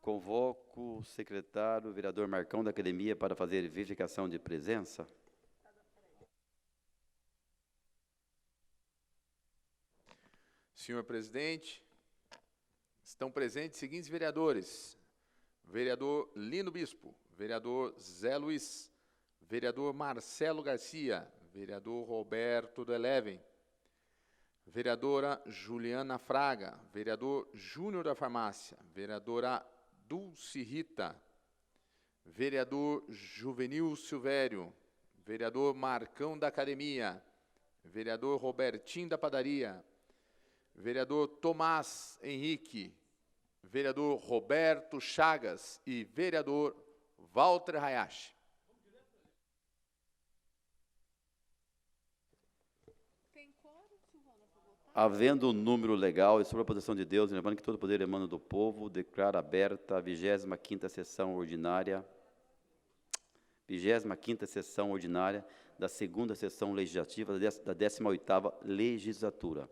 Convoco o secretário, vereador Marcão, da Academia, para fazer verificação de presença. Senhor presidente, estão presentes os seguintes vereadores: vereador Lino Bispo, vereador Zé Luiz, vereador Marcelo Garcia, vereador Roberto do Eleven, vereadora Juliana Fraga, vereador Júnior da Farmácia, vereadora Dulce Rita, vereador Juvenil Silvério, vereador Marcão da Academia, vereador Robertinho da Padaria, vereador Tomás Henrique, vereador Roberto Chagas e vereador Walter Hayashi. Havendo o número legal e sob a proteção de Deus, lembrando que todo poder emana do povo, declaro aberta a 25ª sessão ordinária, 25ª sessão ordinária da segunda sessão legislativa da 18ª legislatura.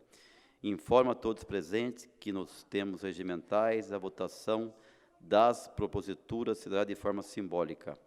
Informo a todos presentes que nos termos regimentais a votação das proposituras se dará de forma simbólica.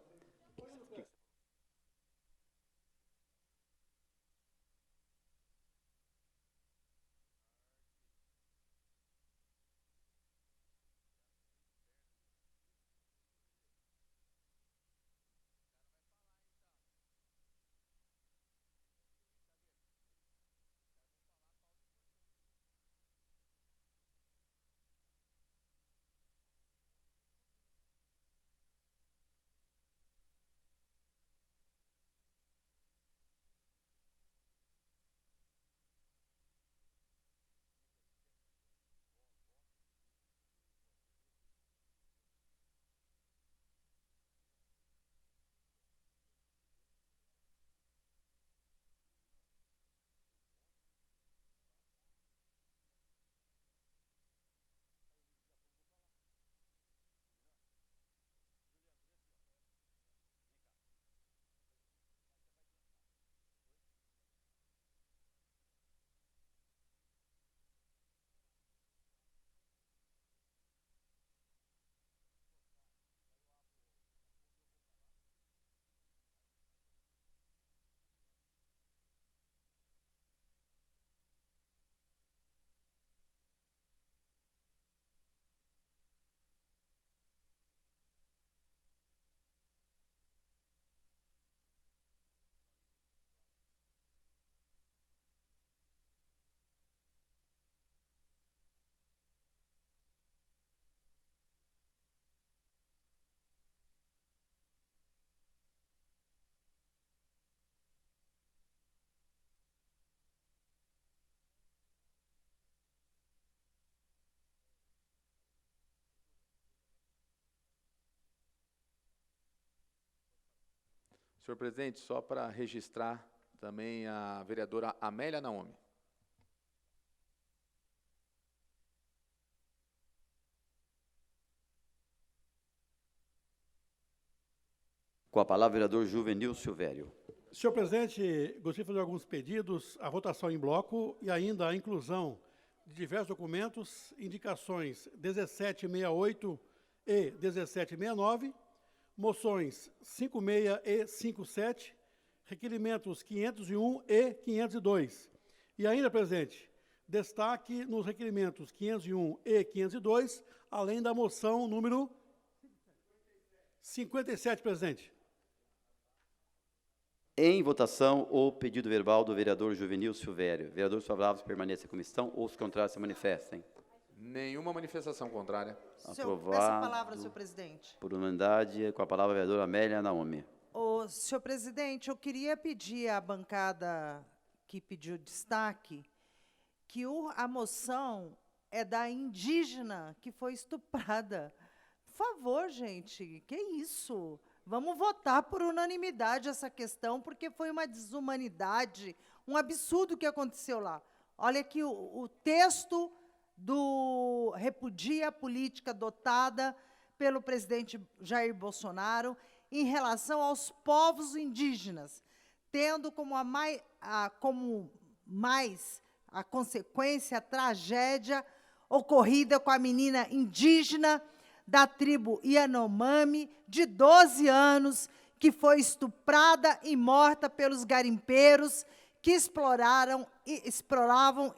Senhor presidente, só para registrar também a vereadora Amélia Naomi. Com a palavra, vereador Juvenil Silvério. Senhor presidente, gostaria de fazer alguns pedidos, a votação em bloco e ainda a inclusão de diversos documentos, indicações 1768 e 1769, moções 56 e 57, requerimentos 501 e 502. E ainda, presidente, destaque nos requerimentos 501 e 502, além da moção número 57, presidente. Em votação, o pedido verbal do vereador Juvenil Silvério. Vereadores favoráveis permaneçam em comissão ou, os contrários, se manifestem. Nenhuma manifestação contrária. Aprovado. Peço a palavra, senhor presidente. Por unanimidade, com a palavra, a vereadora Amélia Naomi. Senhor presidente, eu queria pedir à bancada que pediu destaque que a moção é da indígena que foi estuprada. Por favor, gente, que isso? Vamos votar por unanimidade essa questão, porque foi uma desumanidade, um absurdo que aconteceu lá. Olha aqui o texto do repudia a política adotada pelo presidente Jair Bolsonaro em relação aos povos indígenas, tendo como mais a consequência a tragédia ocorrida com a menina indígena da tribo Yanomami, de 12 anos, que foi estuprada e morta pelos garimpeiros que exploravam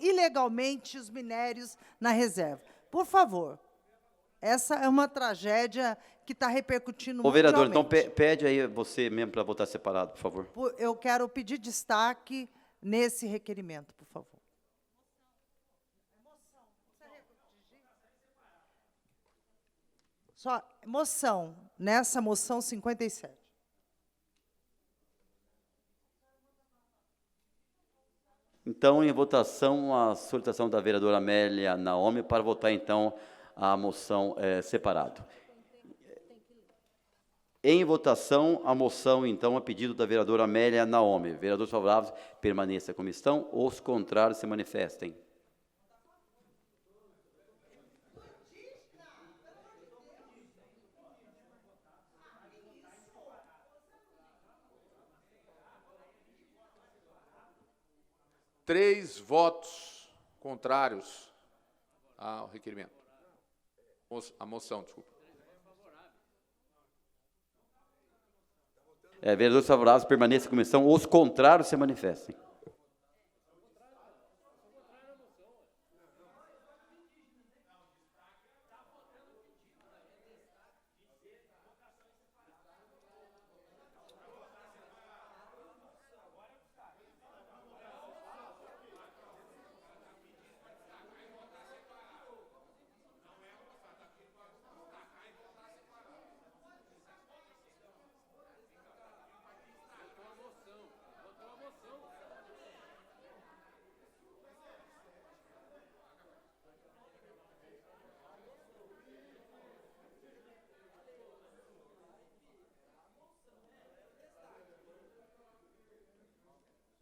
ilegalmente os minérios na reserva. Por favor, essa é uma tragédia que está repercutindo Ô, vereador, então mundialmente. pede aí você mesmo para votar separado, por favor. Eu quero pedir destaque nesse requerimento, por favor. Só moção, nessa moção 57. Então, em votação, a solicitação da vereadora Amélia Naomi para votar, então, a moção separado. Em votação, a moção, então, a pedido da vereadora Amélia Naomi. Vereadores favoráveis, permaneça como estão. Os contrários, se manifestem. Três votos contrários ao requerimento. A moção, desculpa. Vereadores favoráveis, permaneça como estão. Os contrários, se manifestem.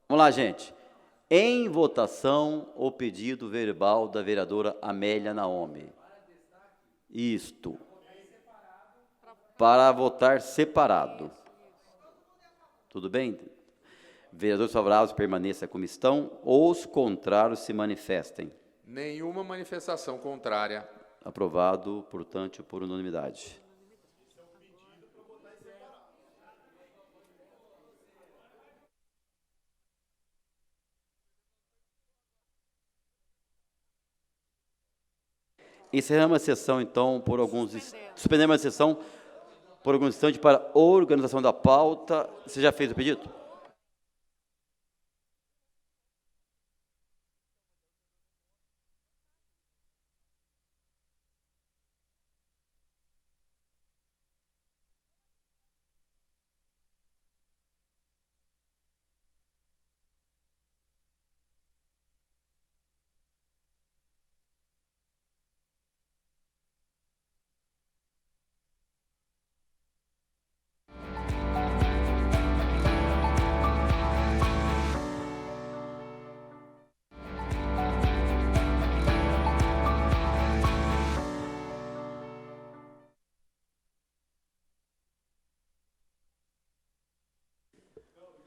Vamos lá, gente. Em votação, o pedido verbal da vereadora Amélia Naomi. Isto. Para votar separado. Tudo bem? Vereadores favoráveis, permaneça como estão. Os contrários, se manifestem. Nenhuma manifestação contrária. Aprovado, portanto, por unanimidade. Encerramos a sessão, então, por alguns... Suspendemos a sessão por alguns instantes para organização da pauta. Você já fez o pedido?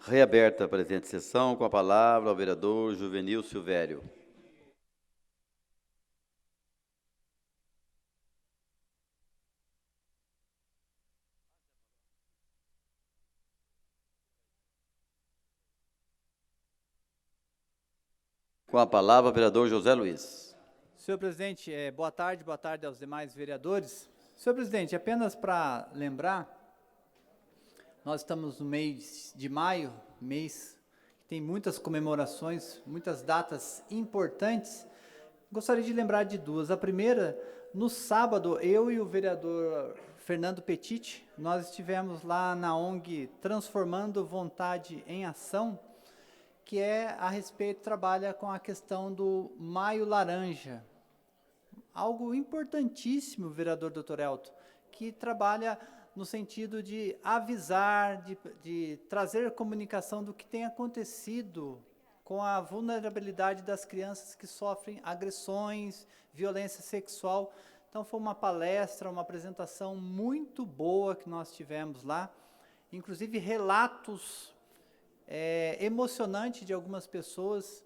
Reaberta a presente sessão, com a palavra ao vereador Juvenil Silvério. Com a palavra, o vereador José Luiz. Senhor presidente, boa tarde aos demais vereadores. Senhor presidente, apenas para lembrar, nós estamos no mês de maio, mês que tem muitas comemorações, muitas datas importantes. Gostaria de lembrar de duas. A primeira, no sábado, eu e o vereador Fernando Petit, nós estivemos lá na ONG Transformando Vontade em Ação, que trabalha com a questão do Maio Laranja. Algo importantíssimo, vereador Dr. Elton, que trabalha no sentido de avisar, de trazer comunicação do que tem acontecido com a vulnerabilidade das crianças que sofrem agressões, violência sexual. Então, foi uma palestra, uma apresentação muito boa que nós tivemos lá, inclusive relatos emocionantes de algumas pessoas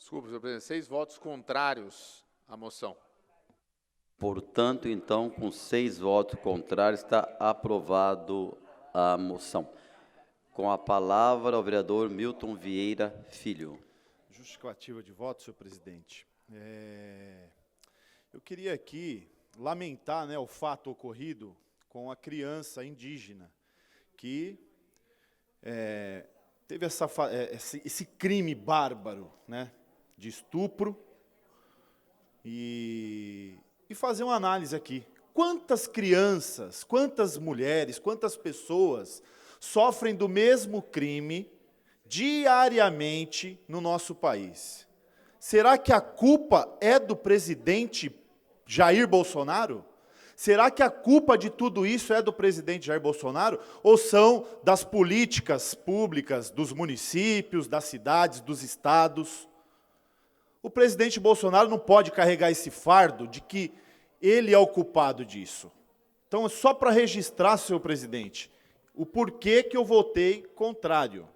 Desculpa, senhor presidente, 6 votos contrários à moção. Portanto, então, com 6 votos contrários, está aprovado a moção. Com a palavra, o vereador Milton Vieira Filho. Justificativa de voto, senhor presidente. Eu queria aqui lamentar, né, o fato ocorrido com a criança indígena que teve esse crime bárbaro, né, de estupro, e fazer uma análise aqui. Quantas crianças, quantas mulheres, quantas pessoas sofrem do mesmo crime diariamente no nosso país? Será que a culpa é do presidente Jair Bolsonaro? Será que a culpa de tudo isso é do presidente Jair Bolsonaro? Ou são das políticas públicas dos municípios, das cidades, dos estados? O presidente Bolsonaro não pode carregar esse fardo de que ele é o culpado disso. Então, é só para registrar, senhor presidente, o porquê que eu votei contrário.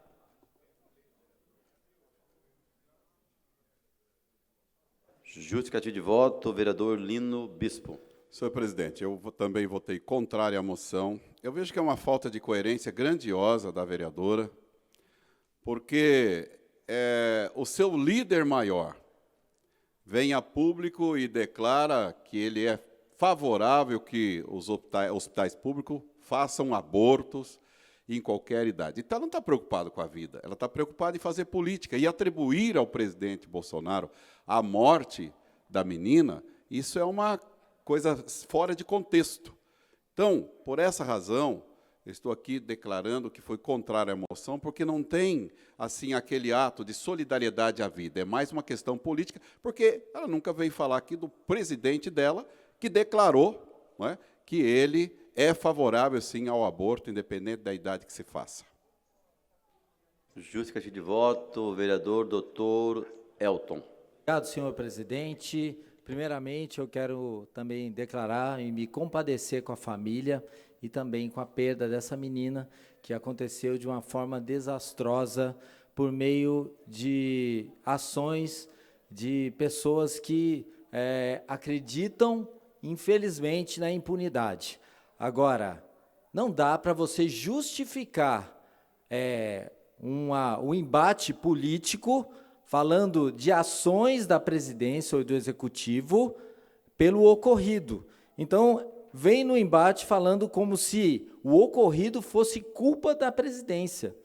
Justificativo de voto, vereador Lino Bispo. Senhor presidente, eu também votei contrário à moção. Eu vejo que é uma falta de coerência grandiosa da vereadora, porque o seu líder maior vem a público e declara que ele é favorável que os hospitais públicos façam abortos em qualquer idade. Então, ela não está preocupada com a vida, ela está preocupada em fazer política e atribuir ao presidente Bolsonaro a morte da menina. Isso é uma coisa fora de contexto. Então, por essa razão, eu estou aqui declarando que foi contrário à moção, porque não tem, assim, aquele ato de solidariedade à vida. É mais uma questão política, porque ela nunca veio falar aqui do presidente dela, que declarou, não é, que ele é favorável, sim, ao aborto, independente da idade que se faça. Justificativo de voto, vereador doutor Elton. Obrigado, senhor presidente. Primeiramente, eu quero também declarar e me compadecer com a família e também com a perda dessa menina, que aconteceu de uma forma desastrosa por meio de ações de pessoas que acreditam, infelizmente, na impunidade. Agora, não dá para você justificar um embate político falando de ações da presidência ou do executivo pelo ocorrido. Então, vem no embate falando como se o ocorrido fosse culpa da presidência.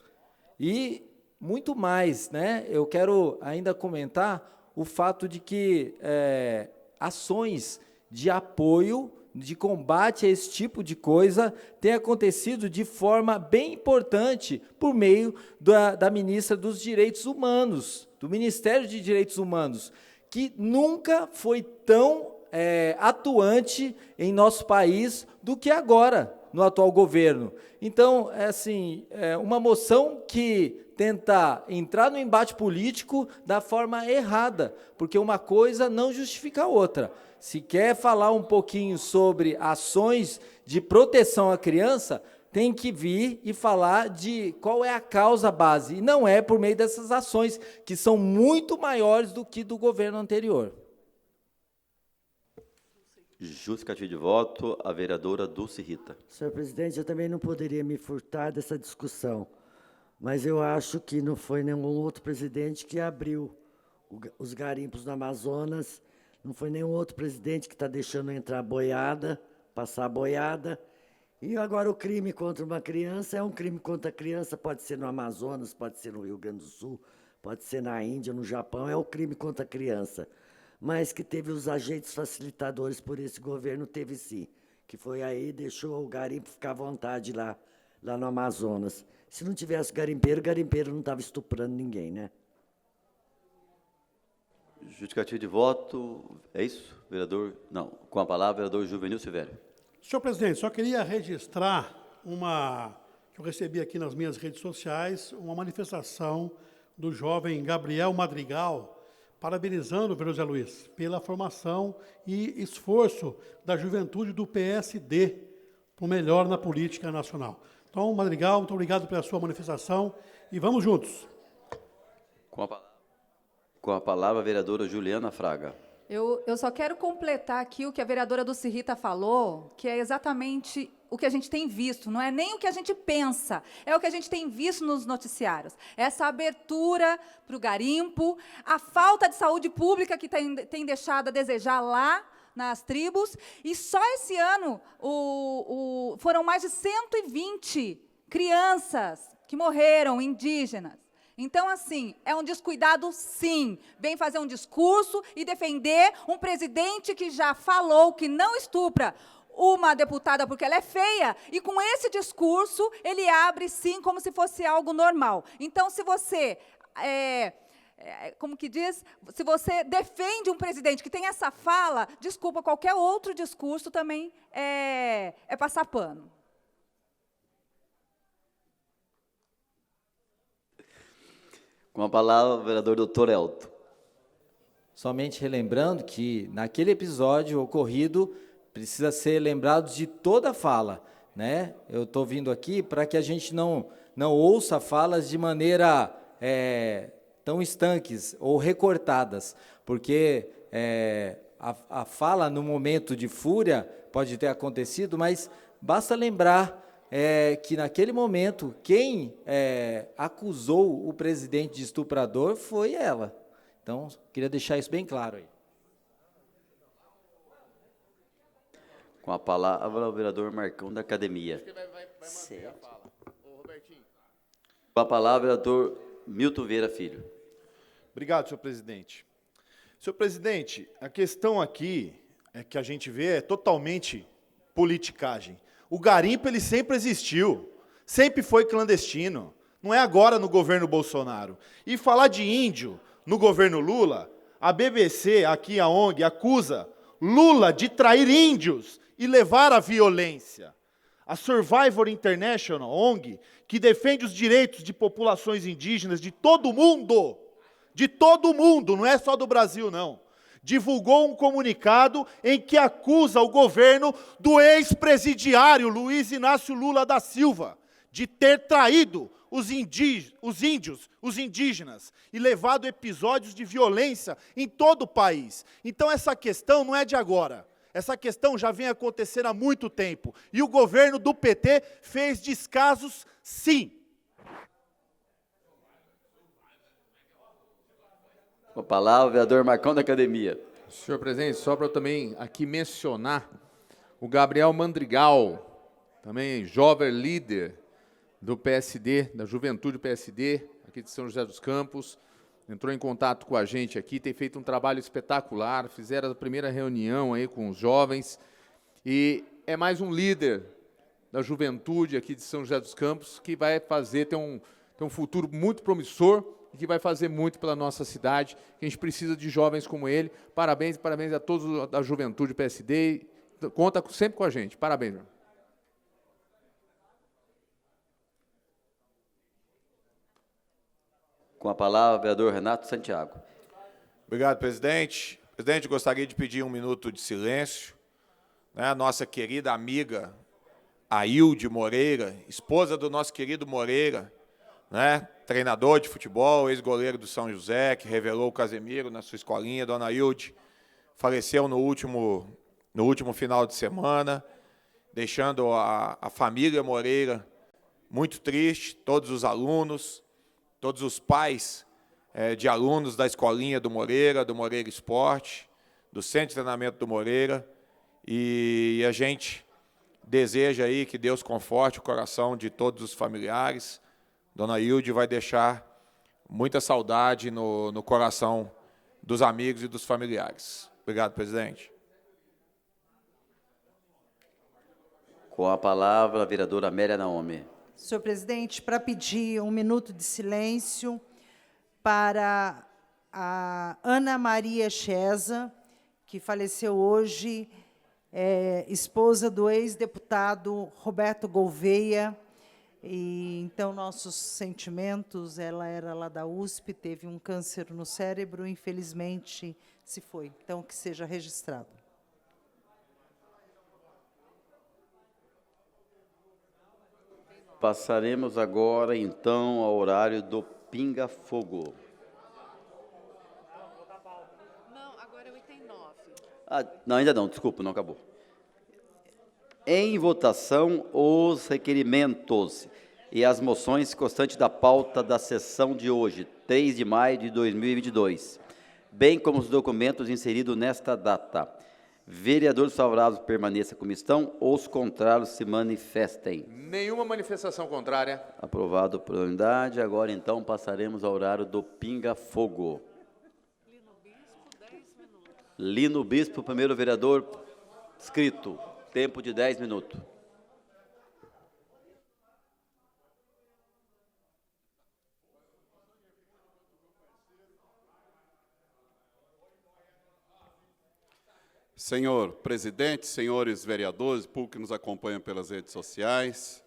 E muito mais, né? Eu quero ainda comentar o fato de que ações de apoio, de combate a esse tipo de coisa, têm acontecido de forma bem importante por meio da ministra dos Direitos Humanos, do Ministério de Direitos Humanos, que nunca foi tão atuante em nosso país do que agora, no atual governo. Então, uma moção que tenta entrar no embate político da forma errada, porque uma coisa não justifica a outra. Se quer falar um pouquinho sobre ações de proteção à criança, tem que vir e falar de qual é a causa base, e não é por meio dessas ações, que são muito maiores do que do governo anterior. Justificativo de voto, a vereadora Dulce Rita. Senhor presidente, eu também não poderia me furtar dessa discussão, mas eu acho que não foi nenhum outro presidente que abriu os garimpos no Amazonas, não foi nenhum outro presidente que está deixando entrar boiada, passar boiada. E agora o crime contra uma criança é um crime contra a criança, pode ser no Amazonas, pode ser no Rio Grande do Sul, pode ser na Índia, no Japão, é o crime contra a criança. Mas que teve os agentes facilitadores por esse governo, teve sim. Que foi aí, deixou o garimpo ficar à vontade lá no Amazonas. Se não tivesse garimpeiro, o garimpeiro não estava estuprando ninguém, né? Justificativo de voto, é isso, vereador? Não, com a palavra, vereador Juvenil Silvério. Senhor presidente, só queria registrar que eu recebi aqui nas minhas redes sociais, uma manifestação do jovem Gabriel Madrigal, parabenizando o vereador Zé Luiz pela formação e esforço da juventude do PSD para o melhor na política nacional. Então, Madrigal, muito obrigado pela sua manifestação e vamos juntos. Com a palavra. Com a palavra, a vereadora Juliana Fraga. Eu só quero completar aqui o que a vereadora Dulce Rita falou, que é exatamente o que a gente tem visto, não é nem o que a gente pensa, é o que a gente tem visto nos noticiários. Essa abertura para o garimpo, a falta de saúde pública que tem deixado a desejar lá nas tribos, e só esse ano foram mais de 120 crianças que morreram, indígenas. Então, assim, é um descuidado, sim. Vem fazer um discurso e defender um presidente que já falou que não estupra uma deputada porque ela é feia, e com esse discurso ele abre, sim, como se fosse algo normal. Então, se você, como que diz, se você defende um presidente que tem essa fala, desculpa, qualquer outro discurso também é passar pano. Com a palavra, o vereador doutor Elton. Somente relembrando que, naquele episódio ocorrido, precisa ser lembrado de toda a fala, né? Eu estou vindo aqui para que a gente não ouça falas de maneira tão estanques ou recortadas, porque a fala, no momento de fúria, pode ter acontecido, mas basta lembrar que, naquele momento, quem acusou o presidente de estuprador foi ela. Então, queria deixar isso bem claro aí. Com a palavra, o vereador Marcão, da Academia. Com a palavra, o vereador Milton Vieira Filho. Obrigado, senhor presidente. Senhor presidente, a questão aqui que a gente vê é totalmente politicagem. O garimpo, ele sempre existiu, sempre foi clandestino, não é agora no governo Bolsonaro. E falar de índio no governo Lula, a BBC, aqui a ONG, acusa Lula de trair índios e levar à violência. A Survivor International, ONG, que defende os direitos de populações indígenas de todo mundo, não é só do Brasil, não, divulgou um comunicado em que acusa o governo do ex-presidiário Luiz Inácio Lula da Silva de ter traído os indígenas e levado episódios de violência em todo o país. Então essa questão não é de agora. Essa questão já vem acontecendo há muito tempo. E o governo do PT fez descasos, sim. Com a palavra, o vereador Marcão, da Academia. Senhor presidente, só para eu também aqui mencionar o Gabriel Mandrigal, também jovem líder do PSD, da Juventude PSD, aqui de São José dos Campos, entrou em contato com a gente aqui, tem feito um trabalho espetacular, fizeram a primeira reunião aí com os jovens, e é mais um líder da juventude aqui de São José dos Campos, que vai ter um futuro muito promissor, e que vai fazer muito pela nossa cidade, que a gente precisa de jovens como ele. Parabéns a todos da juventude PSD, conta sempre com a gente. Parabéns, meu. Com a palavra, o vereador Renato Santiago. Obrigado, presidente. Presidente, gostaria de pedir 1 minuto de silêncio. A nossa querida amiga Ailde Moreira, esposa do nosso querido Moreira, treinador de futebol, ex-goleiro do São José, que revelou o Casemiro na sua escolinha, dona Ailde, faleceu no último final de semana, deixando a família Moreira muito triste, todos os alunos, todos os pais de alunos da escolinha do Moreira Esporte, do Centro de Treinamento do Moreira, e a gente deseja aí que Deus conforte o coração de todos os familiares. Dona Hilde vai deixar muita saudade no coração dos amigos e dos familiares. Obrigado, presidente. Com a palavra, a vereadora Amélia Naomi. Senhor presidente, para pedir 1 minuto de silêncio para a Ana Maria Chesa, que faleceu hoje, esposa do ex-deputado Roberto Gouveia. E, então, nossos sentimentos, ela era lá da USP, teve um câncer no cérebro, infelizmente se foi. Então, que seja registrado. Passaremos agora, então, ao horário do Pinga Fogo. Não, ainda não, desculpa, não acabou. Em votação, os requerimentos e as moções constantes da pauta da sessão de hoje, 3 de maio de 2022, bem como os documentos inseridos nesta data. Vereadores favoráveis permaneçam como estão, os contrários se manifestem. Nenhuma manifestação contrária. Aprovado por unanimidade. Agora, então, passaremos ao horário do pinga-fogo. Lino Bispo, primeiro vereador inscrito. Tempo de 10 minutos. Senhor presidente, senhores vereadores, público que nos acompanha pelas redes sociais,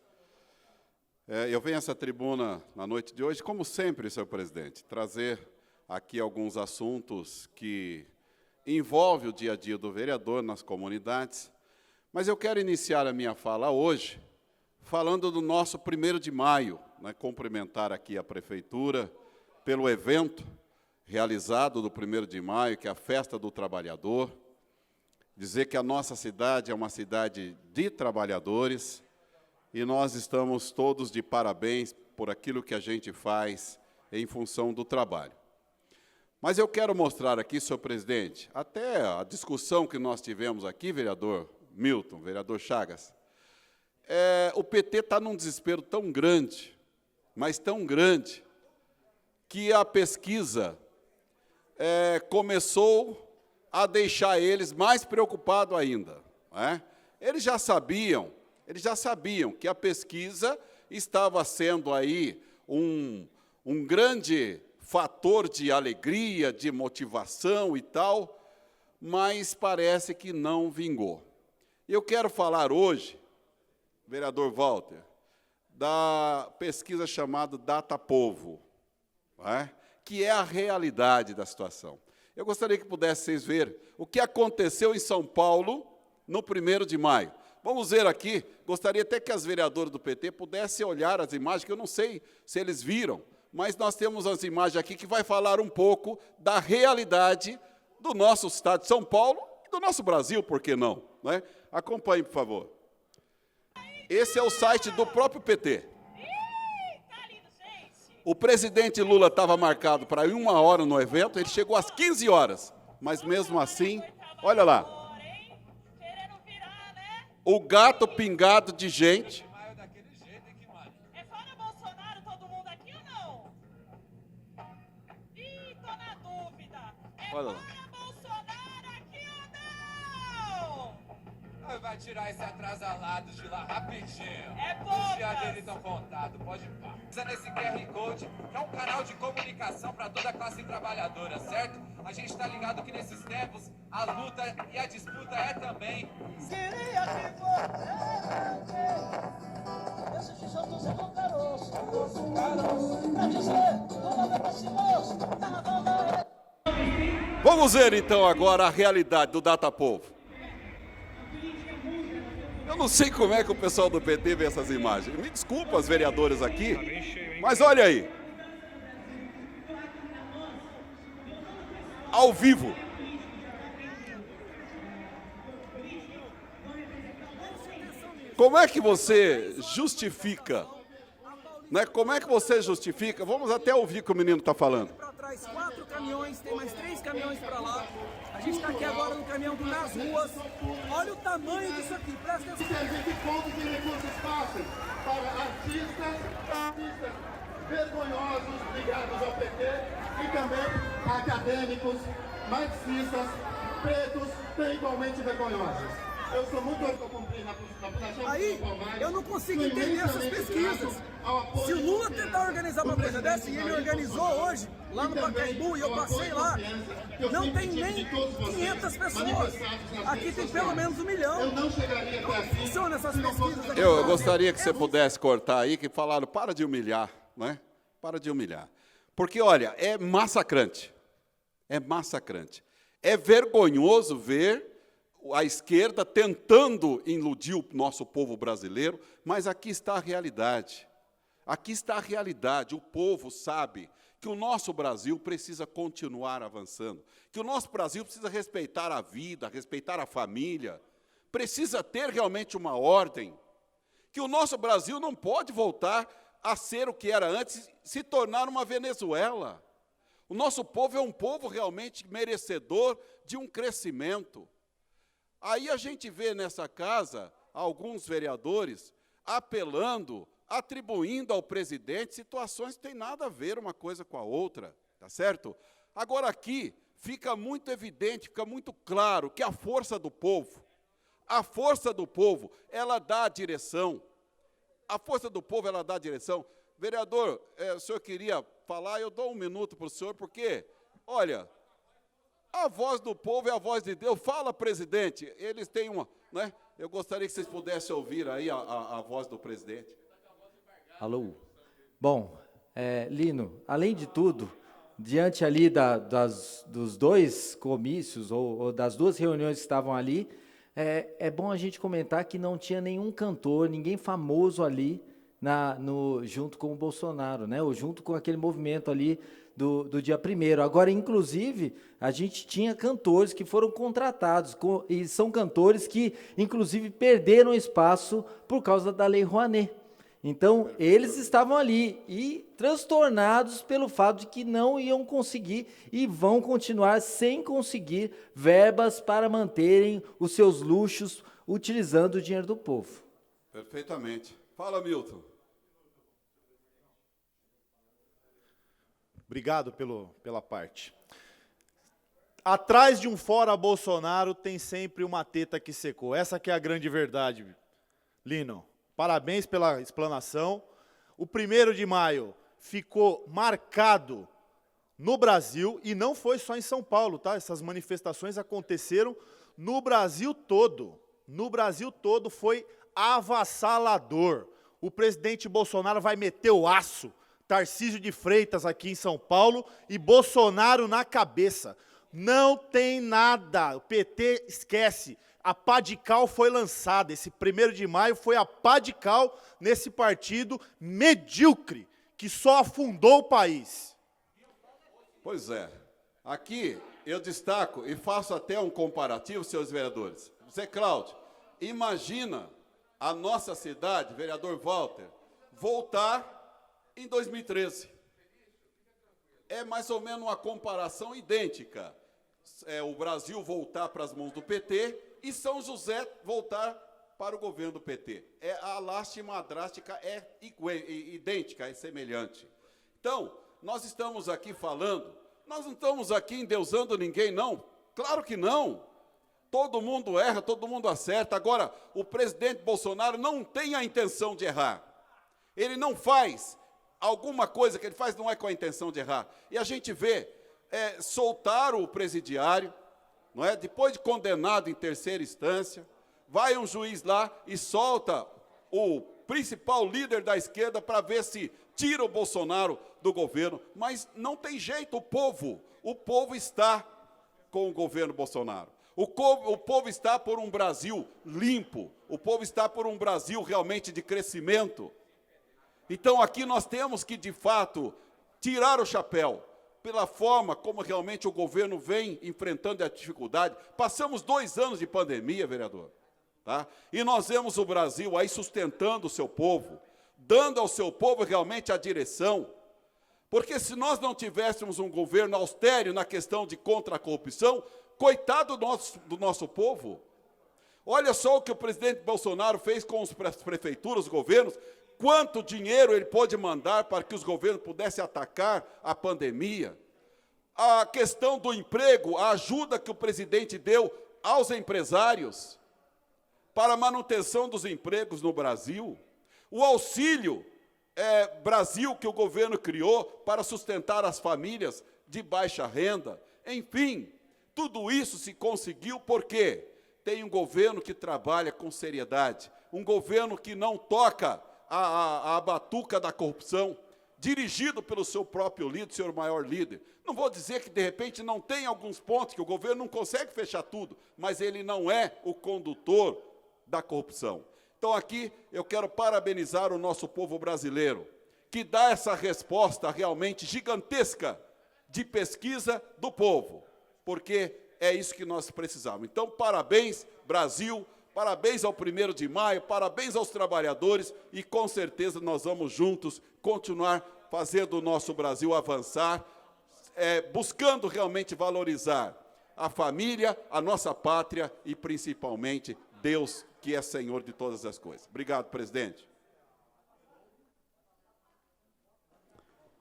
eu venho a essa tribuna na noite de hoje, como sempre, senhor presidente, trazer aqui alguns assuntos que envolvem o dia a dia do vereador nas comunidades, mas eu quero iniciar a minha fala hoje falando do nosso 1º de maio, né, cumprimentar aqui a Prefeitura pelo evento realizado do 1º de maio, que é a Festa do Trabalhador, dizer que a nossa cidade é uma cidade de trabalhadores e nós estamos todos de parabéns por aquilo que a gente faz em função do trabalho. Mas eu quero mostrar aqui, senhor presidente, até a discussão que nós tivemos aqui, vereador Milton, vereador Chagas, o PT está num desespero tão grande, mas tão grande, que a pesquisa começou a deixar eles mais preocupados ainda. Eles já sabiam que a pesquisa estava sendo aí um grande fator de alegria, de motivação e tal, mas parece que não vingou. Eu quero falar hoje, vereador Walter, da pesquisa chamada Datapovo, que é a realidade da situação. Eu gostaria que pudessem ver o que aconteceu em São Paulo no 1º de maio. Vamos ver aqui, gostaria até que as vereadoras do PT pudessem olhar as imagens, que eu não sei se eles viram, mas nós temos as imagens aqui que vai falar um pouco da realidade do nosso estado de São Paulo e do nosso Brasil, por que não? Acompanhe, por favor. Esse é o site do próprio PT. O presidente Lula estava marcado para ir 1 hora no evento, ele chegou às 15 horas, mas mesmo assim, olha lá, o gato pingado de gente. É fora Bolsonaro todo mundo aqui ou não? Ih, tô na dúvida. É Olha lá. fora Bolsonaro aqui ou não? Vai tirar esse atrasalado de lá rapidinho. É Os dias poucas. dele estão contados, pode ir pá. Usa nesse QR Code, que é um canal de comunicação para toda a classe trabalhadora, certo? A gente tá ligado que nesses tempos a luta e a disputa é também. Queria que você esse tijolo é do caroço, pra dizer, do nome desse moço, carnaval da... Vamos ver, então, agora a realidade do Datapovo. Eu não sei como é que o pessoal do PT vê essas imagens. Me desculpa as vereadoras aqui, mas olha aí. Ao vivo. Como é que você justifica? Como é que você justifica? Vamos até ouvir o que o menino está falando. Para trás 4 caminhões, tem mais 3 caminhões para lá. A gente está aqui agora no caminhão nas ruas. Olha o tamanho disso aqui, presta atenção. Que fonte de recursos fáceis para artistas vergonhosos ligados ao PT e também acadêmicos, marxistas, pretos, tão igualmente vergonhosos. Eu sou muito cumprir na Aí, eu não consigo entender essas pesquisas. Se o Lula tentar organizar uma coisa dessa, e ele organizou hoje, lá no Pacaembu, e eu passei lá, não tem nem 500 pessoas. Aqui tem pelo menos 1 milhão. Como funcionam essas pesquisas aqui? Eu gostaria que você pudesse cortar aí, que falaram, para de humilhar, Para de humilhar. Porque, olha, é massacrante. É massacrante. É vergonhoso ver a esquerda tentando iludir o nosso povo brasileiro, mas aqui está a realidade. Aqui está a realidade. O povo sabe que o nosso Brasil precisa continuar avançando, que o nosso Brasil precisa respeitar a vida, respeitar a família, precisa ter realmente uma ordem, que o nosso Brasil não pode voltar a ser o que era antes, se tornar uma Venezuela. O nosso povo é um povo realmente merecedor de um crescimento. Aí a gente vê nessa casa alguns vereadores apelando, atribuindo ao presidente situações que têm nada a ver uma coisa com a outra, tá certo? Agora aqui fica muito evidente, fica muito claro que a força do povo, ela dá a direção. A força do povo, ela dá a direção. Vereador, o senhor queria falar, eu dou um minuto para o senhor, porque, olha, a voz do povo é a voz de Deus. Fala, presidente, eles têm uma, né? Eu gostaria que vocês pudessem ouvir aí a voz do presidente. Alô? Bom, Lino, além de tudo, diante ali dos dois comícios, ou das duas reuniões que estavam ali, é bom a gente comentar que não tinha nenhum cantor, ninguém famoso ali junto com o Bolsonaro, né? Ou junto com aquele movimento ali do dia 1º. Agora, inclusive, a gente tinha cantores que foram contratados, e são cantores que, inclusive, perderam espaço por causa da Lei Rouanet. Então, eles estavam ali e transtornados pelo fato de que não iam conseguir e vão continuar sem conseguir verbas para manterem os seus luxos utilizando o dinheiro do povo. Perfeitamente. Fala, Milton. Obrigado pela parte. Atrás de um fora Bolsonaro tem sempre uma teta que secou. Essa que é a grande verdade, Lino. Parabéns pela explanação. O 1º de maio ficou marcado no Brasil, e não foi só em São Paulo, tá? Essas manifestações aconteceram no Brasil todo. No Brasil todo foi avassalador. O presidente Bolsonaro vai meter o aço, Tarcísio de Freitas aqui em São Paulo e Bolsonaro na cabeça. Não tem nada, o PT esquece. A pá de cal foi lançada, esse 1º de maio foi a pá de cal nesse partido medíocre, que só afundou o país. Pois é, aqui eu destaco e faço até um comparativo, senhores vereadores. Zé Cláudio, imagina a nossa cidade, vereador Walter, voltar em 2013. É mais ou menos uma comparação idêntica. O Brasil voltar para as mãos do PT e São José voltar para o governo do PT. A lástima drástica é idêntica, é semelhante. Então, nós estamos aqui falando, nós não estamos aqui endeusando ninguém, não. Claro que não. Todo mundo erra, todo mundo acerta. Agora, o presidente Bolsonaro não tem a intenção de errar. Ele não faz. Alguma coisa que ele faz não é com a intenção de errar. E a gente vê, soltaram o presidiário, não é? Depois de condenado em 3ª instância, vai um juiz lá e solta o principal líder da esquerda para ver se tira o Bolsonaro do governo. Mas não tem jeito, o povo está com o governo Bolsonaro. O povo está por um Brasil limpo, o povo está por um Brasil realmente de crescimento. Então, aqui nós temos que, de fato, tirar o chapéu pela forma como realmente o governo vem enfrentando a dificuldade. Passamos 2 anos de pandemia, vereador, tá? E nós vemos o Brasil aí sustentando o seu povo, dando ao seu povo realmente a direção. Porque se nós não tivéssemos um governo austero na questão de contra a corrupção, coitado do nosso povo. Olha só o que o presidente Bolsonaro fez com as prefeituras, os governos. Quanto dinheiro ele pôde mandar para que os governos pudessem atacar a pandemia? A questão do emprego, a ajuda que o presidente deu aos empresários para a manutenção dos empregos no Brasil. O auxílio Brasil que o governo criou para sustentar as famílias de baixa renda. Enfim, tudo isso se conseguiu porque tem um governo que trabalha com seriedade, um governo que não toca a batuca da corrupção, dirigido pelo seu próprio líder, seu maior líder. Não vou dizer que, de repente, não tem alguns pontos que o governo não consegue fechar tudo, mas ele não é o condutor da corrupção. Então, aqui, eu quero parabenizar o nosso povo brasileiro, que dá essa resposta realmente gigantesca de pesquisa do povo, porque é isso que nós precisamos. Então, parabéns, Brasil, parabéns ao 1º de maio, parabéns aos trabalhadores, e com certeza nós vamos juntos continuar fazendo o nosso Brasil avançar, buscando realmente valorizar a família, a nossa pátria e, principalmente, Deus, que é Senhor de todas as coisas. Obrigado, presidente.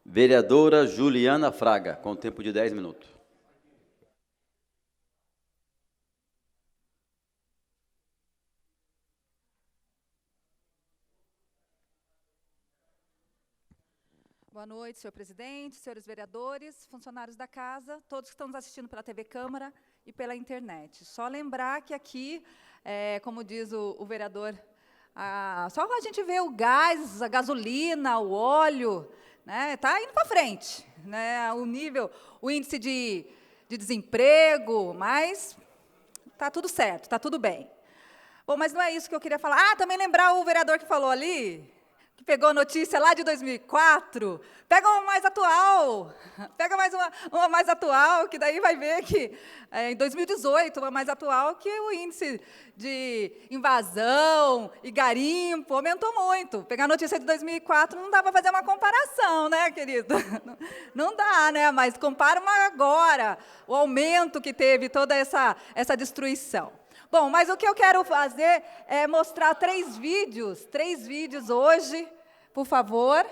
Vereadora Juliana Fraga, com tempo de 10 minutos. Boa noite, senhor presidente, senhores vereadores, funcionários da casa, todos que estão nos assistindo pela TV Câmara e pela internet. Só lembrar que aqui, como diz o vereador, só a gente vê o gás, a gasolina, o óleo, né, tá indo para frente, né, o índice de desemprego, mas tá tudo certo, tá tudo bem. Bom, mas não é isso que eu queria falar. Também lembrar o vereador que falou ali, que pegou a notícia lá de 2004, pega uma mais atual, pega mais uma mais atual, que daí vai ver que, em 2018, uma mais atual, que o índice de invasão e garimpo aumentou muito. Pegar a notícia de 2004 não dá para fazer uma comparação, né, querido? Não dá, né, mas compara uma agora, o aumento que teve toda essa destruição. Bom, mas o que eu quero fazer é mostrar 3 vídeos hoje, por favor.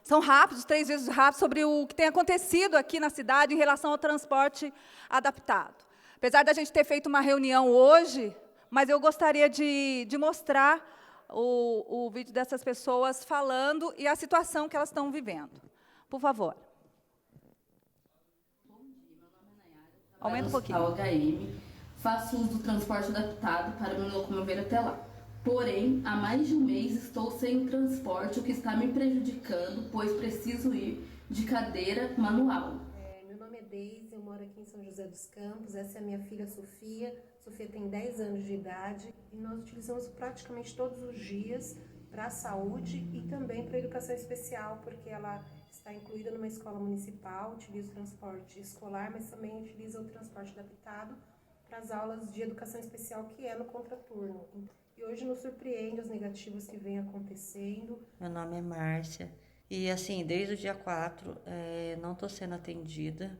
São rápidos, 3 vídeos rápidos sobre o que tem acontecido aqui na cidade em relação ao transporte adaptado. Apesar da gente ter feito uma reunião hoje, mas eu gostaria de mostrar o vídeo dessas pessoas falando e a situação que elas estão vivendo. Por favor. Aumenta um pouquinho. HM, faço uso do transporte adaptado para me locomover até lá. Porém, há mais de um mês estou sem o transporte, o que está me prejudicando, pois preciso ir de cadeira manual. Meu nome é Deise, eu moro aqui em São José dos Campos, essa é a minha filha Sofia. Sofia tem 10 anos de idade e nós utilizamos praticamente todos os dias para a saúde e também para a educação especial, porque ela está incluída numa escola municipal, utiliza o transporte escolar, mas também utiliza o transporte adaptado para as aulas de educação especial, que é no contraturno. E hoje nos surpreende os negativos que vêm acontecendo. Meu nome é Márcia e, assim, desde o dia 4 não estou sendo atendida.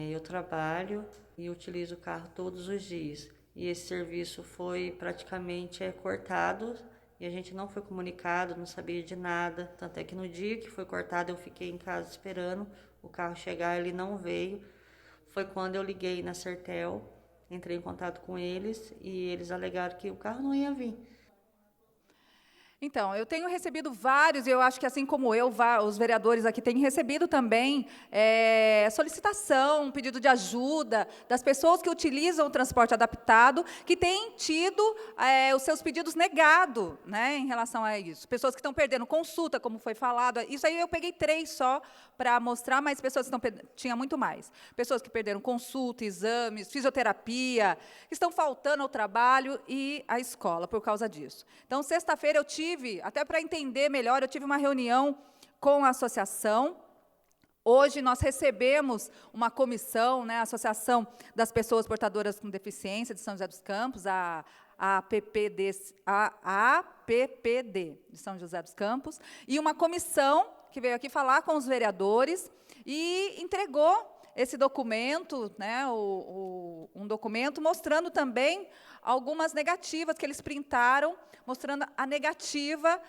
Eu trabalho e utilizo o carro todos os dias. E esse serviço foi praticamente cortado. E a gente não foi comunicado, não sabia de nada. Tanto é que no dia que foi cortado, eu fiquei em casa esperando o carro chegar, ele não veio. Foi quando eu liguei na Sertel, entrei em contato com eles e eles alegaram que o carro não ia vir. Então, eu tenho recebido vários, e eu acho que assim como eu, os vereadores aqui têm recebido também solicitação, pedido de ajuda das pessoas que utilizam o transporte adaptado, que têm tido os seus pedidos negados, né, em relação a isso. Pessoas que estão perdendo consulta, como foi falado. Isso aí eu peguei 3 só para mostrar, mas pessoas que tinha muito mais. Pessoas que perderam consulta, exames, fisioterapia, que estão faltando ao trabalho e à escola por causa disso. Então, sexta-feira eu tive, até para entender melhor, eu tive uma reunião com a associação. Hoje nós recebemos uma comissão, né, a Associação das Pessoas Portadoras com Deficiência de São José dos Campos, a APPD de São José dos Campos, e uma comissão que veio aqui falar com os vereadores e entregou esse documento, né, um documento mostrando também algumas negativas que eles printaram, mostrando a negativa,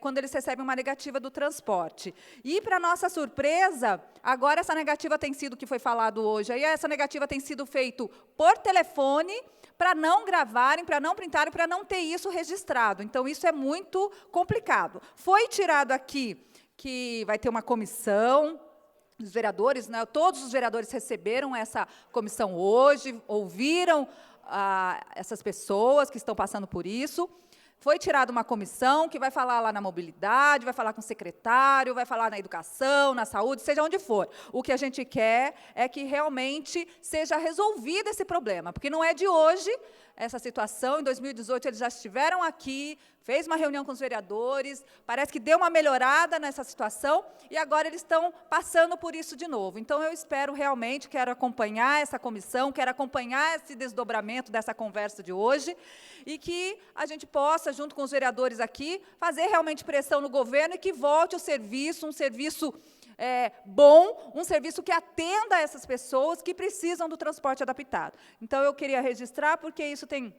quando eles recebem uma negativa do transporte. E, para nossa surpresa, agora essa negativa tem sido, que foi falado hoje, aí essa negativa tem sido feita por telefone, para não gravarem, para não printarem, para não ter isso registrado. Então, isso é muito complicado. Foi tirado aqui que vai ter uma comissão, os vereadores, né, todos os vereadores receberam essa comissão hoje, ouviram essas pessoas que estão passando por isso. Foi tirada uma comissão que vai falar lá na mobilidade, vai falar com o secretário, vai falar na educação, na saúde, seja onde for. O que a gente quer é que realmente seja resolvido esse problema, porque não é de hoje, essa situação. Em 2018, eles já estiveram aqui, fez uma reunião com os vereadores, parece que deu uma melhorada nessa situação, e agora eles estão passando por isso de novo. Então, eu espero realmente, quero acompanhar essa comissão, quero acompanhar esse desdobramento dessa conversa de hoje, e que a gente possa, junto com os vereadores aqui, fazer realmente pressão no governo e que volte o serviço, um serviço bom, um serviço que atenda essas pessoas que precisam do transporte adaptado. Então, eu queria registrar, porque isso tem,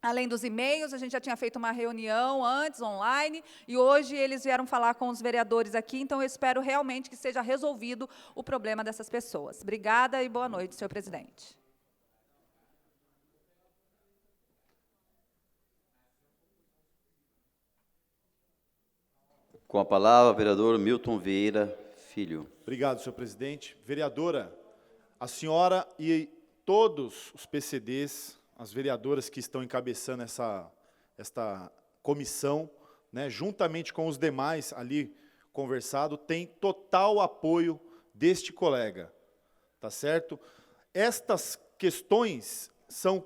além dos e-mails, a gente já tinha feito uma reunião antes, online, e hoje eles vieram falar com os vereadores aqui, então eu espero realmente que seja resolvido o problema dessas pessoas. Obrigada e boa noite, senhor presidente. Com a palavra, vereador Milton Vieira Filho. Obrigado, senhor presidente. Vereadora, a senhora e todos os PCDs, as vereadoras que estão encabeçando esta comissão, né, juntamente com os demais ali conversado, têm total apoio deste colega, tá certo? Estas questões são,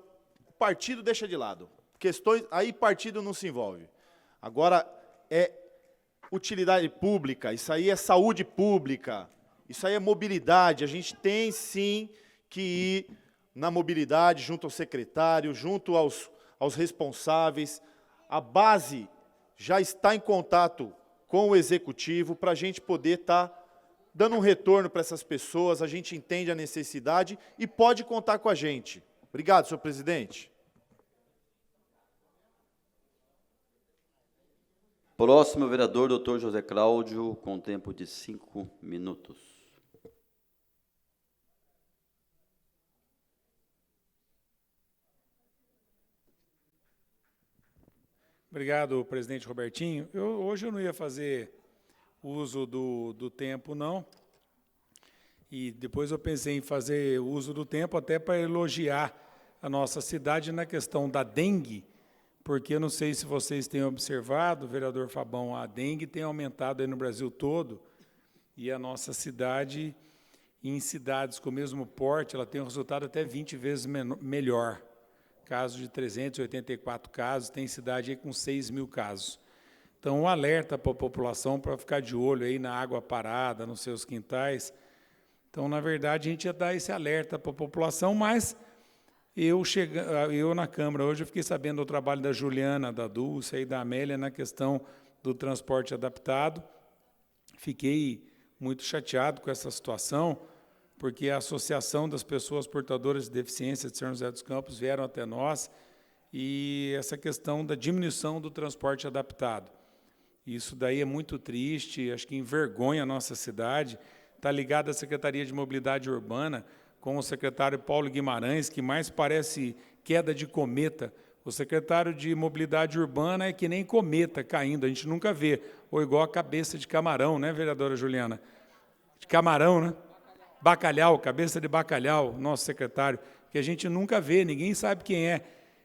o partido deixa de lado, questões, aí partido não se envolve. Agora, utilidade pública, isso aí é saúde pública, isso aí é mobilidade, a gente tem sim que ir na mobilidade, junto ao secretário, junto aos responsáveis. A base já está em contato com o executivo para a gente poder estar dando um retorno para essas pessoas, a gente entende a necessidade e pode contar com a gente. Obrigado, senhor presidente. Próximo vereador, doutor José Cláudio, com tempo de 5 minutos. Obrigado, presidente Robertinho. Hoje eu não ia fazer uso do tempo, não. E depois eu pensei em fazer uso do tempo até para elogiar a nossa cidade na questão da dengue, porque eu não sei se vocês têm observado, vereador Fabão, a dengue tem aumentado aí no Brasil todo, e a nossa cidade, em cidades com o mesmo porte, ela tem um resultado até 20 vezes melhor. Caso de 384 casos, tem cidade aí com 6 mil casos. Então, um alerta para a população para ficar de olho aí na água parada, nos seus quintais. Então, na verdade, a gente ia dar esse alerta para a população, mas eu na Câmara hoje eu fiquei sabendo do trabalho da Juliana, da Dulce e da Amélia na questão do transporte adaptado. Fiquei muito chateado com essa situação, porque a Associação das Pessoas Portadoras de Deficiência de São José dos Campos vieram até nós, e essa questão da diminuição do transporte adaptado. Isso daí é muito triste, acho que envergonha a nossa cidade. Está ligado à Secretaria de Mobilidade Urbana, com o secretário Paulo Guimarães, que mais parece queda de cometa. O secretário de Mobilidade Urbana é que nem cometa caindo, a gente nunca vê. Ou igual a cabeça de camarão, né, vereadora Juliana? De camarão, né? Bacalhau, cabeça de bacalhau, nosso secretário, que a gente nunca vê, ninguém sabe quem é.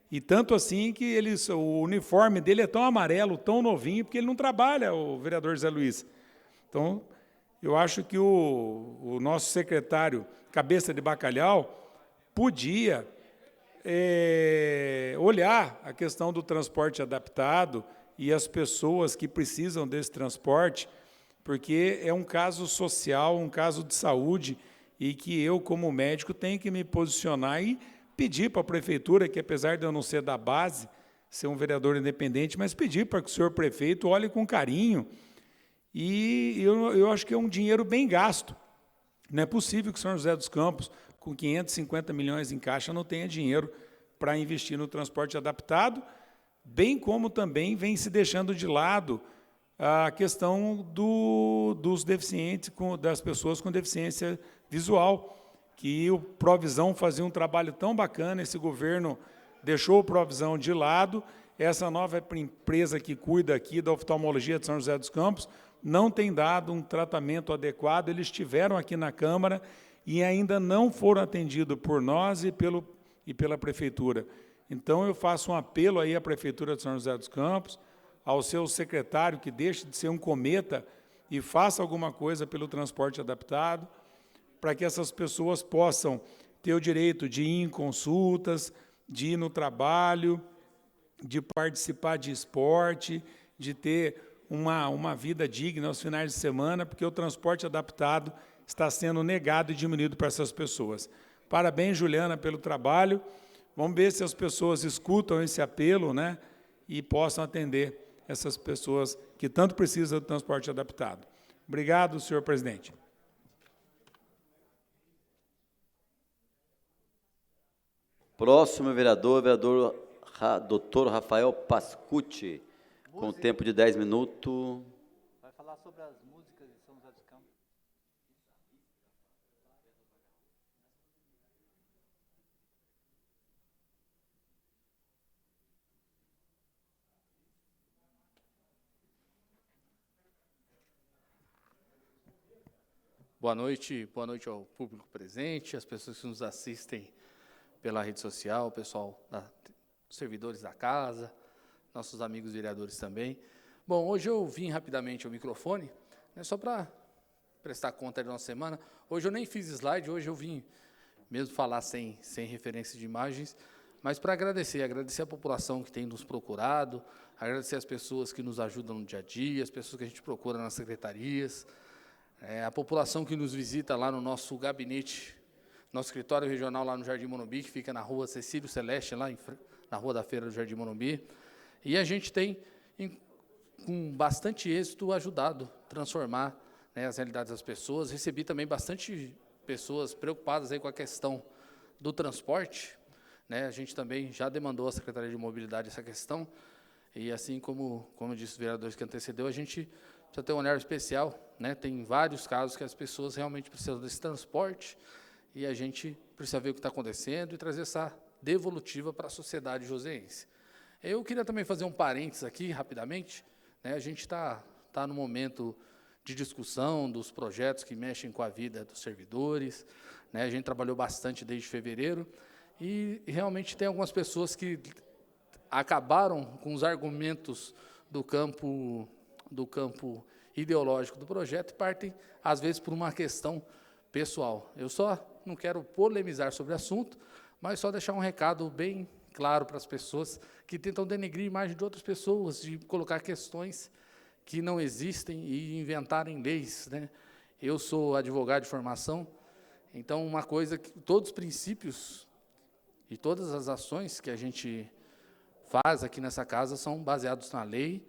E tanto assim que o uniforme dele é tão amarelo, tão novinho, porque ele não trabalha, o vereador Zé Luiz. Então, eu acho que o nosso secretário, cabeça de bacalhau, podia olhar a questão do transporte adaptado e as pessoas que precisam desse transporte, porque é um caso social, um caso de saúde, e que eu, como médico, tenho que me posicionar e pedir para a prefeitura, que apesar de eu não ser da base, ser um vereador independente, mas pedir para que o senhor prefeito olhe com carinho. E eu acho que é um dinheiro bem gasto. Não é possível que São José dos Campos, com 550 milhões em caixa, não tenha dinheiro para investir no transporte adaptado, bem como também vem se deixando de lado a questão dos deficientes, das pessoas com deficiência visual, que o Provisão fazia um trabalho tão bacana, esse governo deixou o Provisão de lado, essa nova empresa que cuida aqui da oftalmologia de São José dos Campos não tem dado um tratamento adequado, eles estiveram aqui na Câmara e ainda não foram atendidos por nós e pela Prefeitura. Então, eu faço um apelo aí à Prefeitura de São José dos Campos, ao seu secretário, que deixe de ser um cometa e faça alguma coisa pelo transporte adaptado, para que essas pessoas possam ter o direito de ir em consultas, de ir no trabalho, de participar de esporte, de ter uma vida digna aos finais de semana, porque o transporte adaptado está sendo negado e diminuído para essas pessoas. Parabéns, Juliana, pelo trabalho. Vamos ver se as pessoas escutam esse apelo, né, e possam atender essas pessoas que tanto precisam do transporte adaptado. Obrigado, senhor presidente. Próximo vereador, doutor Rafael Pascucci, com tempo de 10 minutos. Vai falar sobre as músicas de São José dos Campos. Boa noite ao público presente, às pessoas que nos assistem pela rede social, o pessoal, os servidores da casa, nossos amigos vereadores também. Bom, hoje eu vim rapidamente ao microfone, né, só para prestar conta da nossa semana. Hoje eu nem fiz slide, hoje eu vim mesmo falar sem referência de imagens, mas para agradecer a população que tem nos procurado, agradecer as pessoas que nos ajudam no dia a dia, as pessoas que a gente procura nas secretarias, a população que nos visita lá no nosso gabinete, nosso escritório regional lá no Jardim Morumbi, que fica na rua Cecílio Celeste, lá na rua da Feira do Jardim Morumbi. E a gente tem, com bastante êxito, ajudado a transformar, né, as realidades das pessoas. Recebi também bastante pessoas preocupadas aí com a questão do transporte, né? A gente também já demandou à Secretaria de Mobilidade essa questão, e assim como disse os vereadores que antecedeu, a gente precisa ter um olhar especial, né? Tem vários casos que as pessoas realmente precisam desse transporte, e a gente precisa ver o que está acontecendo e trazer essa devolutiva para a sociedade joseense. Eu queria também fazer um parênteses aqui, rapidamente, né? A gente está no momento de discussão dos projetos que mexem com a vida dos servidores, né? A gente trabalhou bastante desde fevereiro, e realmente tem algumas pessoas que acabaram com os argumentos do campo ideológico do projeto e partem, às vezes, por uma questão pessoal. Eu só não quero polemizar sobre o assunto, mas só deixar um recado bem claro para as pessoas que tentam denegrir a imagem de outras pessoas, de colocar questões que não existem e inventarem leis, né? Eu sou advogado de formação, então uma coisa que todos os princípios e todas as ações que a gente faz aqui nessa casa são baseados na lei,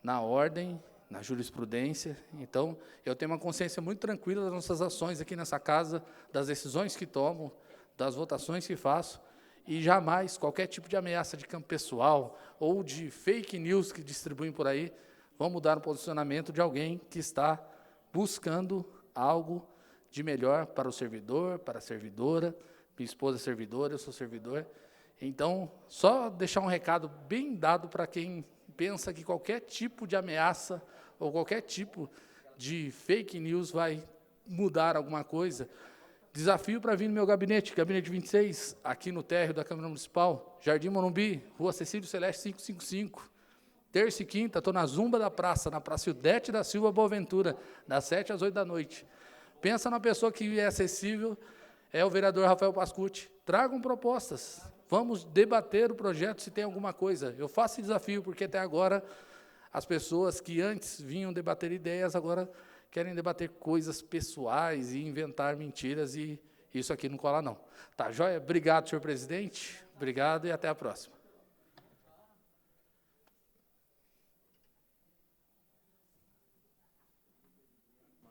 na ordem, na jurisprudência. Então, eu tenho uma consciência muito tranquila das nossas ações aqui nessa casa, das decisões que tomo, das votações que faço, e jamais qualquer tipo de ameaça de campo pessoal ou de fake news que distribuem por aí vão mudar o posicionamento de alguém que está buscando algo de melhor para o servidor, para a servidora. Minha esposa é servidora, eu sou servidor. Então, só deixar um recado bem dado para quem pensa que qualquer tipo de ameaça ou qualquer tipo de fake news vai mudar alguma coisa. Desafio para vir no meu gabinete 26, aqui no térreo da Câmara Municipal, Jardim Morumbi, Rua Cecílio Celeste 555. Terça e quinta, estou na Zumba da Praça, na Praça Ildete da Silva Boaventura, das 7 às 8 da noite. Pensa numa pessoa que é acessível, é o vereador Rafael Pascucci. Tragam propostas. Vamos debater o projeto se tem alguma coisa. Eu faço esse desafio, porque até agora as pessoas que antes vinham debater ideias, agora querem debater coisas pessoais e inventar mentiras, e isso aqui não cola, não. Tá, joia? Obrigado, senhor presidente. Obrigado e até a próxima.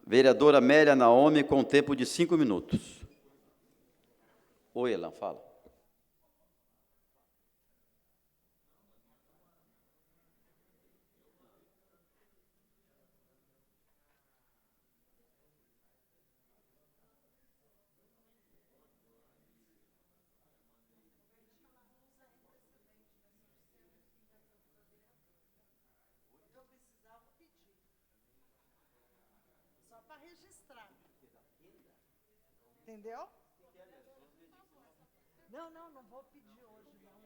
Vereadora Amélia Naomi, com tempo de 5 minutos. Oi, Elan, fala. Só para registrar. Entendeu? Não vou pedir hoje, não.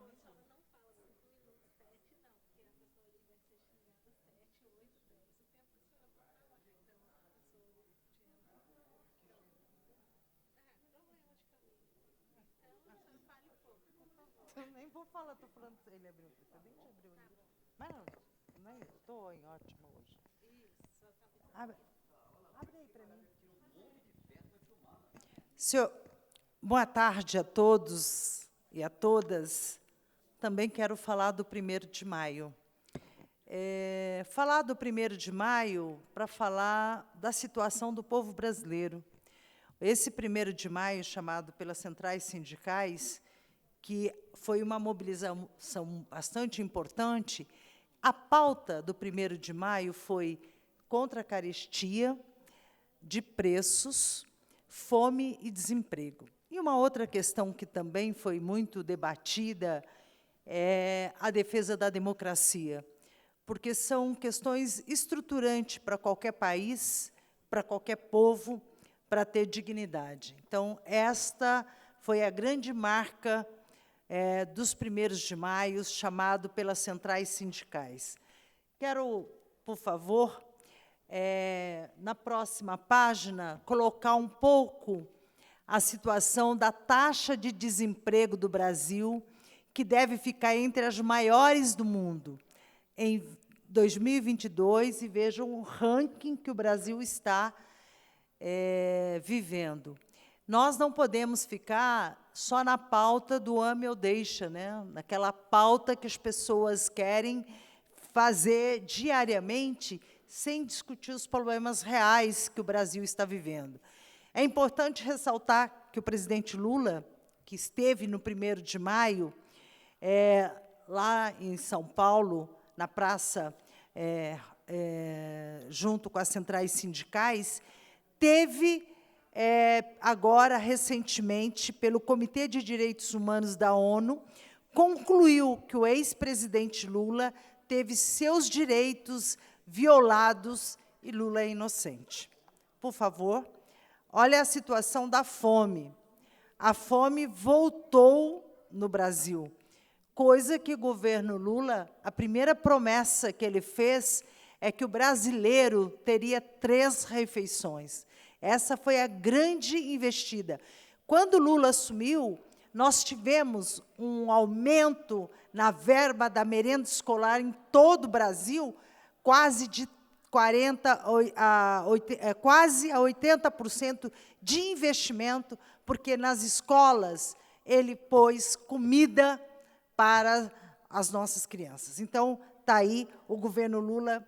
Eu nem vou falar, estou falando, ele abriu o precedente, abriu o livro. Mas não é isso, estou em ótimo hoje. Abre aí para mim. Boa tarde a todos e a todas. Também quero falar do 1º de maio. Falar do 1º de maio para falar da situação do povo brasileiro. Esse 1º de maio, chamado pelas centrais sindicais, que foi uma mobilização bastante importante, a pauta do 1º de maio foi contra a carestia, de preços, fome e desemprego. E uma outra questão que também foi muito debatida é a defesa da democracia, porque são questões estruturantes para qualquer país, para qualquer povo, para ter dignidade. Então, esta foi a grande marca dos 1º de maio, chamado pelas centrais sindicais. Quero, por favor, na próxima página, colocar um pouco a situação da taxa de desemprego do Brasil, que deve ficar entre as maiores do mundo em 2022, e vejam o ranking que o Brasil está vivendo. Nós não podemos ficar só na pauta do ame ou deixa, né? Naquela pauta que as pessoas querem fazer diariamente, sem discutir os problemas reais que o Brasil está vivendo. É importante ressaltar que o presidente Lula, que esteve no 1º de maio, lá em São Paulo, na praça, junto com as centrais sindicais, teve, agora, recentemente, pelo Comitê de Direitos Humanos da ONU, concluiu que o ex-presidente Lula teve seus direitos violados e Lula é inocente. Por favor, olha a situação da fome. A fome voltou no Brasil, coisa que o governo Lula, a primeira promessa que ele fez é que o brasileiro teria 3 refeições. Essa foi a grande investida. Quando Lula assumiu, nós tivemos um aumento na verba da merenda escolar em todo o Brasil, quase de 80% de investimento, porque nas escolas ele pôs comida para as nossas crianças. Então, está aí, o governo Lula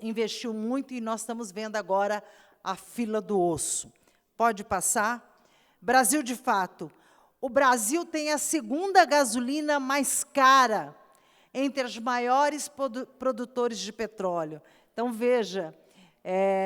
investiu muito, e nós estamos vendo agora a fila do osso. Pode passar. Brasil de fato. O Brasil tem a 2ª gasolina mais cara entre os maiores produtores de petróleo. Então, veja,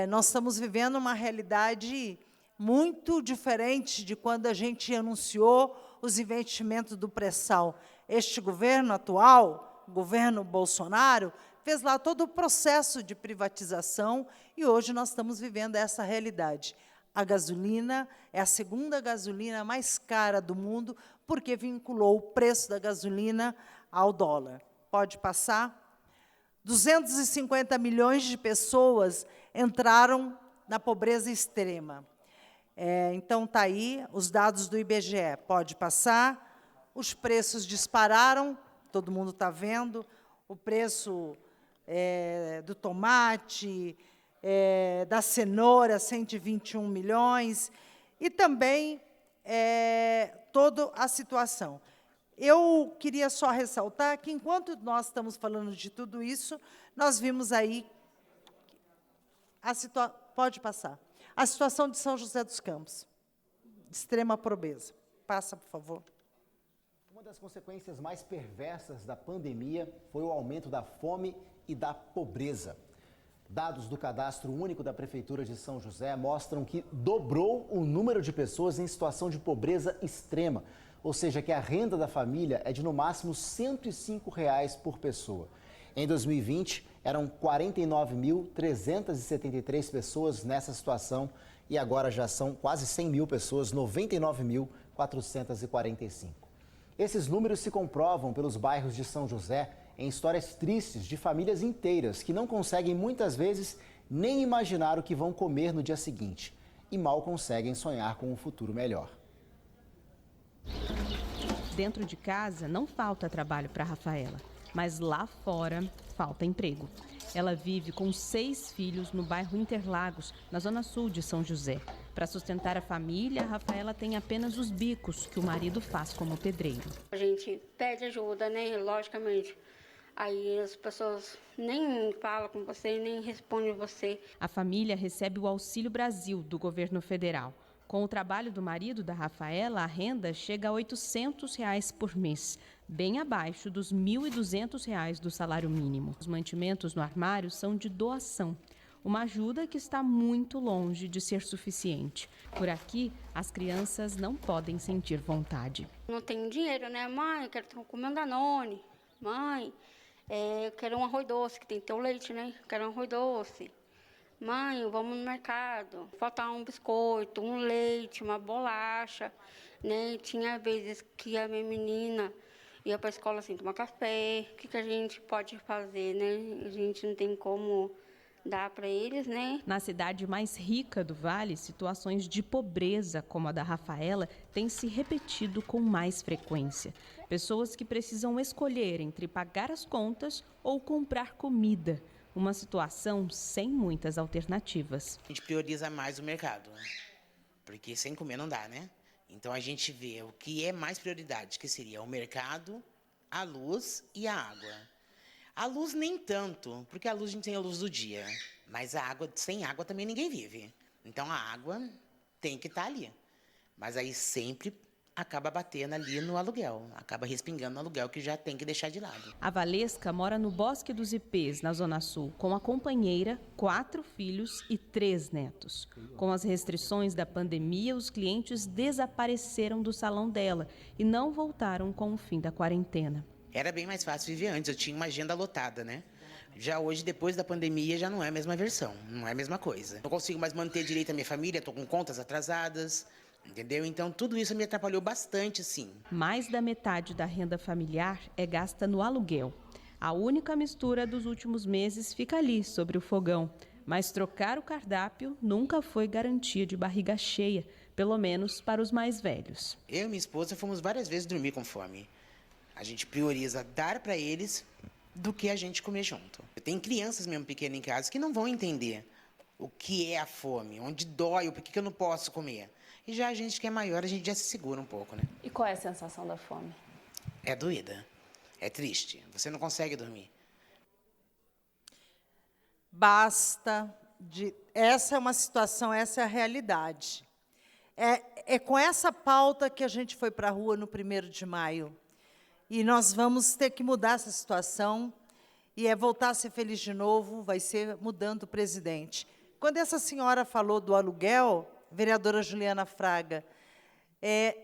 nós estamos vivendo uma realidade muito diferente de quando a gente anunciou os investimentos do pré-sal. Este governo atual, o governo Bolsonaro, fez lá todo o processo de privatização, e hoje nós estamos vivendo essa realidade. A gasolina é a 2ª gasolina mais cara do mundo, porque vinculou o preço da gasolina ao dólar. Pode passar. 250 milhões de pessoas entraram na pobreza extrema. Então, está aí os dados do IBGE. Pode passar. Os preços dispararam, todo mundo está vendo. O preço do tomate, da cenoura, 121 milhões, e também toda a situação. Eu queria só ressaltar que, enquanto nós estamos falando de tudo isso, nós vimos aí pode passar. A situação de São José dos Campos, extrema pobreza. Passa, por favor. Uma das consequências mais perversas da pandemia foi o aumento da fome e da pobreza. Dados do Cadastro Único da Prefeitura de São José mostram que dobrou o número de pessoas em situação de pobreza extrema, ou seja, que a renda da família é de, no máximo, R$ 105 por pessoa. Em 2020, eram 49.373 pessoas nessa situação, e agora já são quase 100 mil pessoas, 99.445. Esses números se comprovam pelos bairros de São José em histórias tristes de famílias inteiras que não conseguem, muitas vezes, nem imaginar o que vão comer no dia seguinte e mal conseguem sonhar com um futuro melhor. Dentro de casa não falta trabalho para Rafaela, mas lá fora falta emprego. Ela vive com 6 filhos no bairro Interlagos, na zona sul de São José. Para sustentar a família, a Rafaela tem apenas os bicos que o marido faz como pedreiro. A gente pede ajuda, né? Logicamente. Aí as pessoas nem falam com você, nem respondem você. A família recebe o Auxílio Brasil do governo federal. Com o trabalho do marido da Rafaela, a renda chega a R$ 800 por mês, bem abaixo dos R$ 1.200 do salário mínimo. Os mantimentos no armário são de doação, uma ajuda que está muito longe de ser suficiente. Por aqui, as crianças não podem sentir vontade. Não tenho dinheiro, né? Mãe, eu quero comer um Danone. Mãe, eu quero um arroz doce, que tem que ter o leite, né? Eu quero um arroz doce. Mãe, vamos no mercado. Falta um biscoito, um leite, uma bolacha, né? Tinha vezes que a minha menina ia para a escola assim, tomar café. O que a gente pode fazer, né? A gente não tem como dar para eles, né? Na cidade mais rica do Vale, situações de pobreza, como a da Rafaela, têm se repetido com mais frequência. Pessoas que precisam escolher entre pagar as contas ou comprar comida. Uma situação sem muitas alternativas. A gente prioriza mais o mercado, né? Porque sem comer não dá, né? Então a gente vê o que é mais prioridade, que seria o mercado, a luz e a água. A luz nem tanto, porque a luz a gente tem a luz do dia, mas a água, sem água também ninguém vive. Então a água tem que estar ali, mas aí sempre acaba batendo ali no aluguel, acaba respingando no aluguel que já tem que deixar de lado. A Valesca mora no Bosque dos Ipês, na Zona Sul, com a companheira, 4 filhos e 3 netos. Com as restrições da pandemia, os clientes desapareceram do salão dela e não voltaram com o fim da quarentena. Era bem mais fácil viver antes, eu tinha uma agenda lotada, né? Já hoje, depois da pandemia, já não é a mesma versão, não é a mesma coisa. Não consigo mais manter direito a minha família, estou com contas atrasadas, entendeu? Então, tudo isso me atrapalhou bastante, sim. Mais da metade da renda familiar é gasta no aluguel. A única mistura dos últimos meses fica ali, sobre o fogão. Mas trocar o cardápio nunca foi garantia de barriga cheia, pelo menos para os mais velhos. Eu e minha esposa fomos várias vezes dormir com fome. A gente prioriza dar para eles do que a gente comer junto. Tem crianças mesmo pequenas em casa que não vão entender o que é a fome, onde dói, o porquê que eu não posso comer. E já a gente que é maior, a gente já se segura um pouco, né? E qual é a sensação da fome? É doída, é triste, você não consegue dormir. Basta de... Essa é uma situação, essa é a realidade. É com essa pauta que a gente foi para a rua no 1º de maio. E nós vamos ter que mudar essa situação, e voltar a ser feliz de novo, vai ser mudando o presidente. Quando essa senhora falou do aluguel, vereadora Juliana Fraga,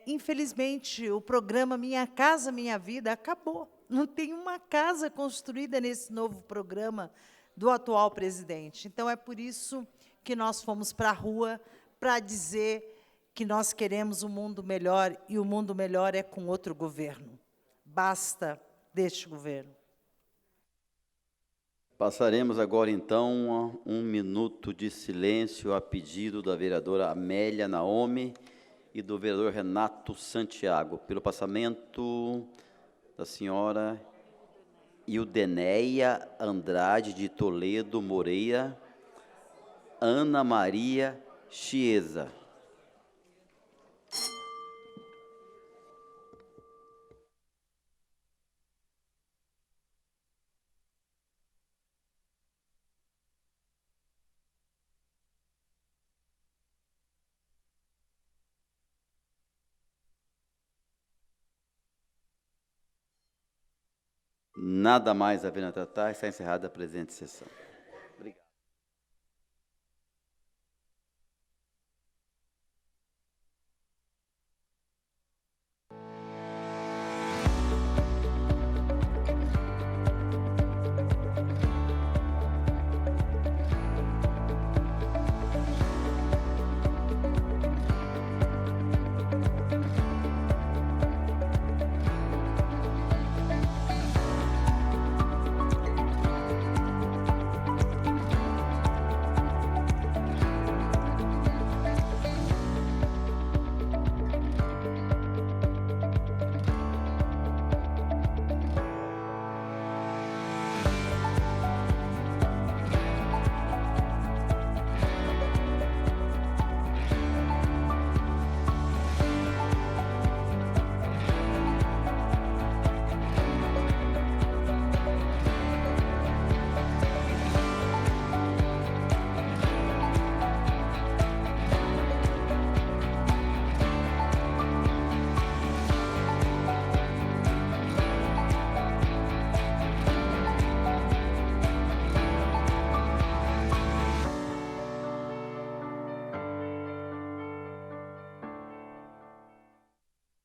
infelizmente, o programa Minha Casa Minha Vida acabou. Não tem uma casa construída nesse novo programa do atual presidente. Então, é por isso que nós fomos para a rua, para dizer que nós queremos um mundo melhor, e o mundo melhor é com outro governo. Basta deste governo. Passaremos agora, então, a 1 minuto de silêncio a pedido da vereadora Amélia Naomi e do vereador Renato Santiago, pelo passamento da senhora Ildenéia Andrade de Toledo Moreira, Ana Maria Chiesa. Nada mais havendo a tratar, está encerrada a presente sessão.